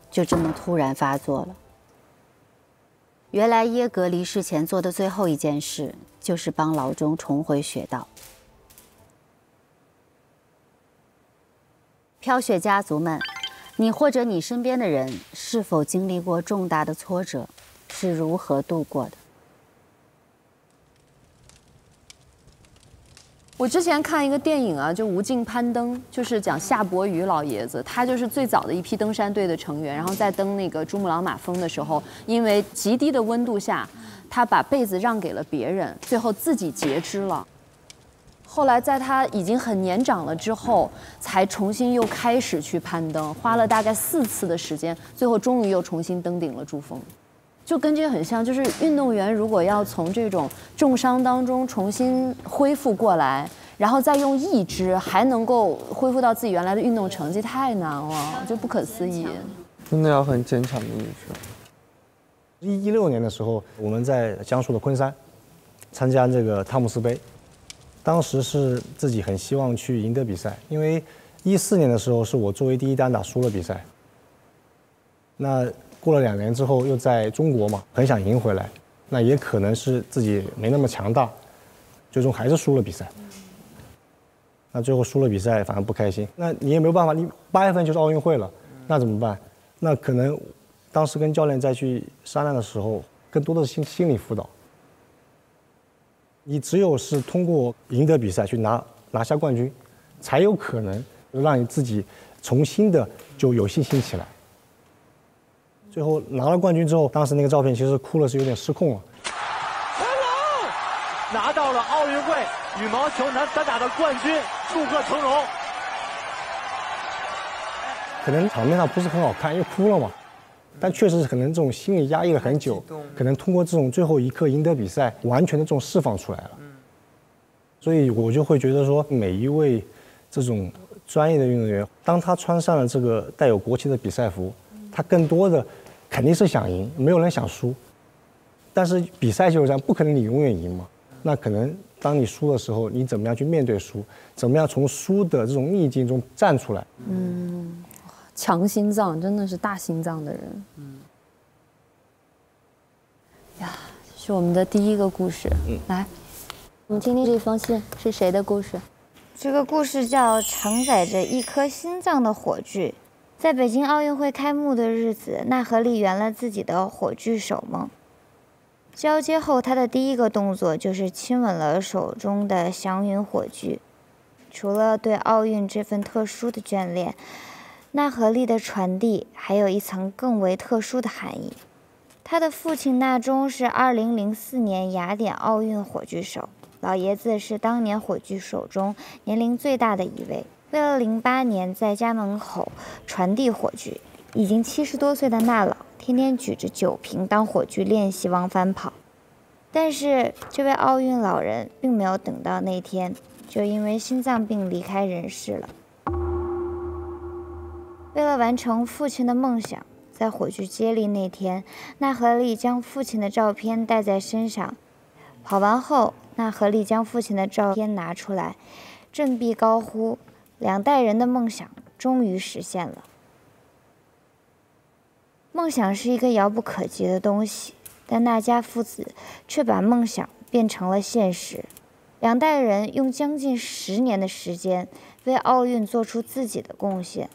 就这么突然发作了。原来耶格离世前做的最后一件事，就是帮老钟重回雪道。飘雪家族们，你或者你身边的人是否经历过重大的挫折？是如何度过的？我之前看一个电影啊，就《无尽攀登》，就是讲夏伯渝老爷子，他就是最早的一批登山队的成员，然后在登那个珠穆朗玛峰的时候，因为极低的温度下，他把被子让给了别人，最后自己截肢了。后来在他已经很年长了之后，才重新又开始去攀登，花了大概4次的时间，最后终于又重新登顶了珠峰。就跟这个很像，就是运动员如果要从这种重伤当中重新恢复过来，然后再用意志还能够恢复到自己原来的运动成绩，太难了，就不可思议。真的要很坚强的意志。16年的时候，我们在江苏的昆山参加这个汤姆斯杯，当时是自己很希望去赢得比赛，因为14年的时候是我作为第一单打输了比赛。那过了2年之后，又在中国嘛，很想赢回来，那也可能是自己没那么强大，最终还是输了比赛。那最后输了比赛，反而不开心。那你也没有办法，你8月份就是奥运会了，那怎么办？那可能当时跟教练再去商量的时候，更多的是心理辅导。你只有是通过赢得比赛去拿下冠军，才有可能让你自己重新的就有信心起来。最后拿了冠军之后，当时那个照片其实哭了，是有点失控了。成龙拿到了奥运会羽毛球男单打的冠军，祝贺成龙。可能场面上不是很好看，因为哭了嘛，但确实可能这种心理压抑了很久，可能通过这种最后一刻赢得比赛，完全的这种释放出来了。所以我就会觉得说，每一位这种专业的运动员，当他穿上了这个带有国旗的比赛服，他更多的肯定是想赢，没有人想输。但是比赛就是这样，不可能你永远赢嘛。那可能当你输的时候，你怎么样去面对输？怎么样从输的这种逆境中站出来？强心脏，真的是大心脏的人。呀，是我们的第一个故事。来，我们听听这封信是谁的故事？这个故事叫《承载着一颗心脏的火炬》。在北京奥运会开幕的日子，纳荷丽圆了自己的火炬手梦。交接后，她的第一个动作就是亲吻了手中的祥云火炬。除了对奥运这份特殊的眷恋，纳荷丽的传递还有一层更为特殊的含义。她的父亲纳中是2004年雅典奥运火炬手，老爷子是当年火炬手中年龄最大的一位。为了08年在家门口传递火炬，已经70多岁的纳老天天举着酒瓶当火炬练习往返跑。但是这位奥运老人并没有等到那天，就因为心脏病离开人世了。为了完成父亲的梦想，在火炬接力那天，纳荷丽将父亲的照片带在身上。跑完后，纳荷丽将父亲的照片拿出来，振臂高呼：“2代人的梦想终于实现了。”梦想是一个遥不可及的东西，但纳家父子却把梦想变成了现实。2代人用将近10年的时间，为奥运做出自己的贡献。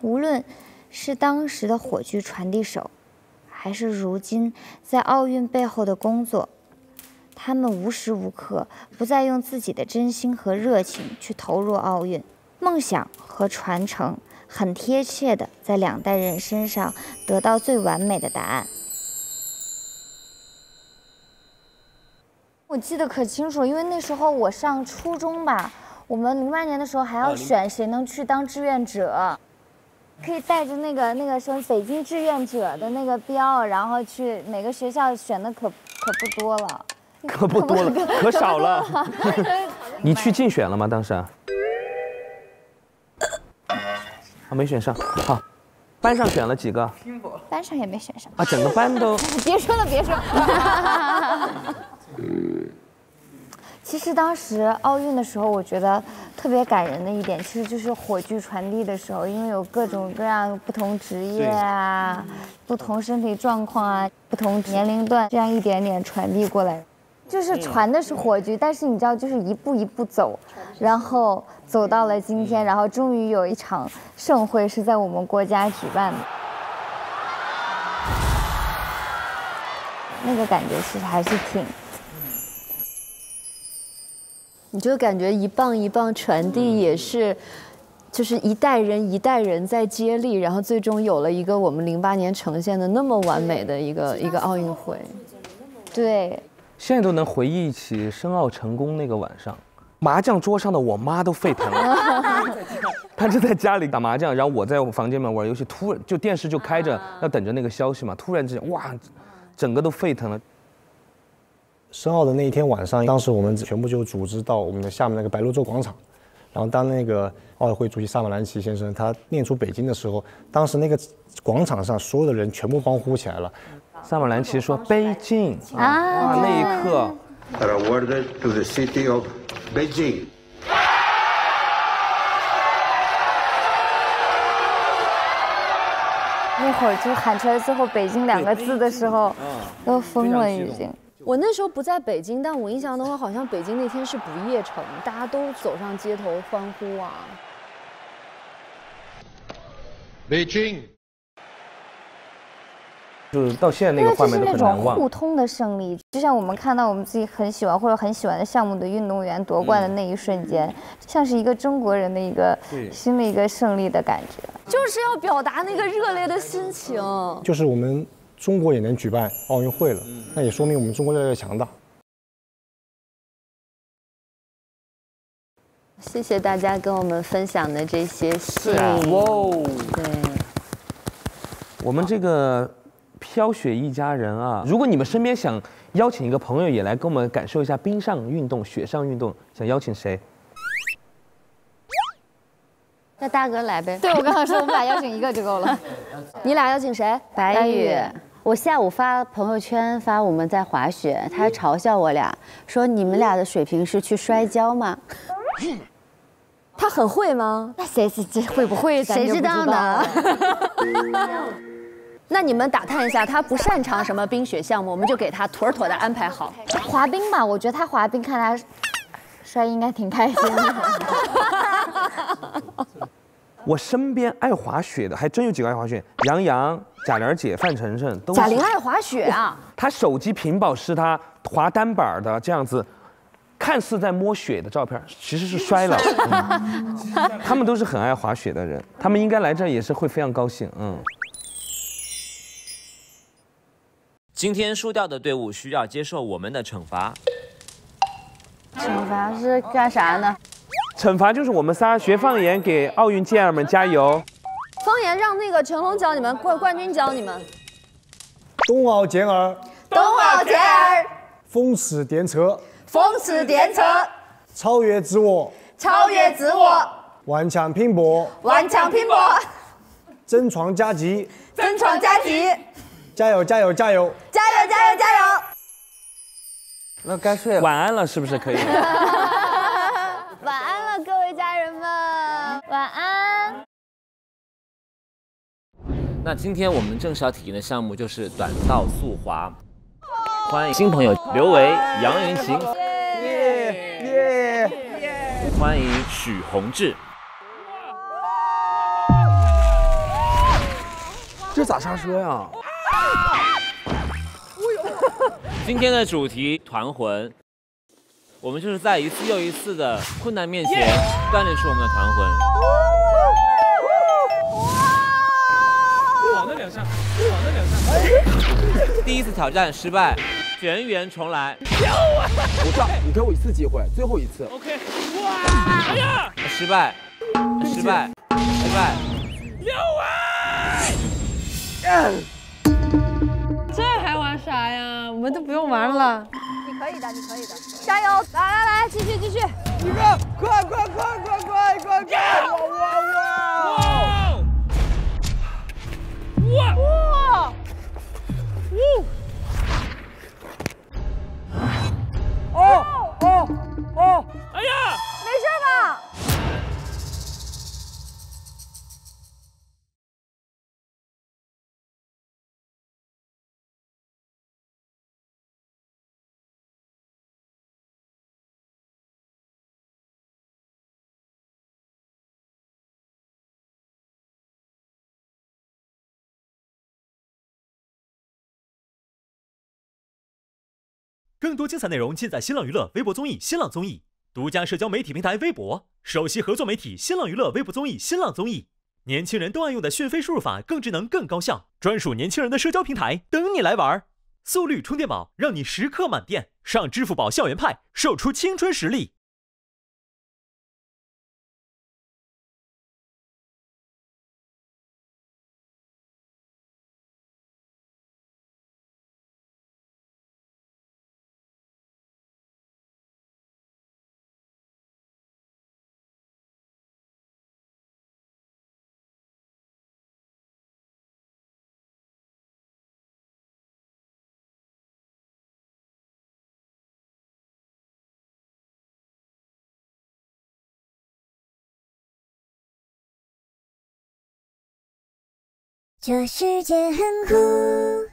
无论是当时的火炬传递手，还是如今在奥运背后的工作，他们无时无刻不再用自己的真心和热情去投入奥运。梦想和传承很贴切的在2代人身上得到最完美的答案。我记得可清楚，因为那时候我上初中吧，我们08年的时候还要选谁能去当志愿者，可以带着那个什么北京志愿者的那个标，然后去每个学校选的可不多了，可不多了，可少了。你去竞选了吗？当时？没选上。好，班上选了几个？班上也没选上。啊，整个班都。别说了，别说了。其实当时奥运的时候，我觉得特别感人的一点，其实就是火炬传递的时候，因为有各种各样不同职业啊、不同身体状况啊、不同年龄段，这样一点点传递过来。就是传的是火炬，但是你知道，就是一步一步走，然后走到了今天，然后终于有一场盛会是在我们国家举办的，那个感觉其实还是挺。你就感觉一棒一棒传递也是，就是一代人一代人在接力，然后最终有了一个我们08年呈现的那么完美的一个奥运会。对，现在都能回忆起申奥成功那个晚上，麻将桌上的我妈都沸腾了。她就在家里打麻将，然后我在我房间里面玩游戏，突然就电视就开着，要等着那个消息嘛，突然之间哇，整个都沸腾了。申奥的那一天晚上，当时我们全部就组织到我们的下面那个白鹿洲广场，然后当那个奥委会主席萨马兰奇先生他念出北京的时候，当时那个广场上所有的人全部欢呼起来了。萨马兰奇说北京啊，那一刻。Are awarded to the city of Beijing. 那会儿就喊出来最后"北京"2个字的时候，都疯了已经。我那时候不在北京，但我印象中好像北京那天是不夜城，大家都走上街头欢呼啊。北京。就是到现在那个画面都很难忘。这是那种互通的胜利，就像我们看到我们自己很喜欢或者很喜欢的项目的运动员夺冠的那一瞬间，像是一个中国人的一个新的一个胜利的感觉。就是要表达那个热烈的心情。就是我们中国也能举办奥运会了，那也说明我们中国越来越强大。谢谢大家跟我们分享的这些信。哇哦！对，我们这个飘雪一家人啊，如果你们身边想邀请一个朋友也来跟我们感受一下冰上运动、雪上运动，想邀请谁？那大哥来呗。对，我刚刚说我们俩邀请一个就够了。你俩邀请谁？白宇。我下午发朋友圈发我们在滑雪，他还嘲笑我俩，说你们俩的水平是去摔跤吗？他很会吗？那谁会不会？谁知道呢？那你们打探一下，他不擅长什么冰雪项目，我们就给他妥妥的安排好。滑冰吧，我觉得他滑冰看他摔应该挺开心的。我身边爱滑雪的还真有几个爱滑雪，杨洋、贾玲姐、范丞丞都。贾玲爱滑雪啊？她手机屏保是她滑单板的这样子，看似在摸雪的照片，其实是摔了。他们都是很爱滑雪的人，他们应该来这儿也是会非常高兴。今天输掉的队伍需要接受我们的惩罚。惩罚是干啥呢？惩罚就是我们仨学方言，给奥运健儿们加油。方言让那个成龙教你们，冠军教你们。冬奥健儿，冬奥健儿，风驰电掣，风驰电掣，超越自我，超越自我，顽强拼搏，顽强拼搏，争创佳绩，争创佳绩，加油加油加油，加油加油加油！那该睡了，晚安了，是不是可以？晚安了，各位家人们，晚安。那今天我们正式要体验的项目就是短道速滑，欢迎新朋友刘维、杨云晴，欢迎许宏志。这咋刹车呀？今天的主题团魂，我们就是在一次又一次的困难面前锻炼出我们的团魂。好的两下，好的两下。第一次挑战失败，全员重来。我这你给我一次机会，最后一次。 OK。哇！哎呀！失败，失败，失败。刘伟。这还玩啥呀？我们都不用玩了。你可以的，你可以的，加油！来来来，继续继续。一个，快！哇！哦！哎呀，没事吧？更多精彩内容尽在新浪娱乐微博综艺新浪综艺，独家社交媒体平台微博，首席合作媒体新浪娱乐微博综艺新浪综艺。年轻人都爱用的讯飞输入法，更智能更高效，专属年轻人的社交平台等你来玩。速率充电宝，让你时刻满电。上支付宝校园派，售出青春实力。这世界很酷。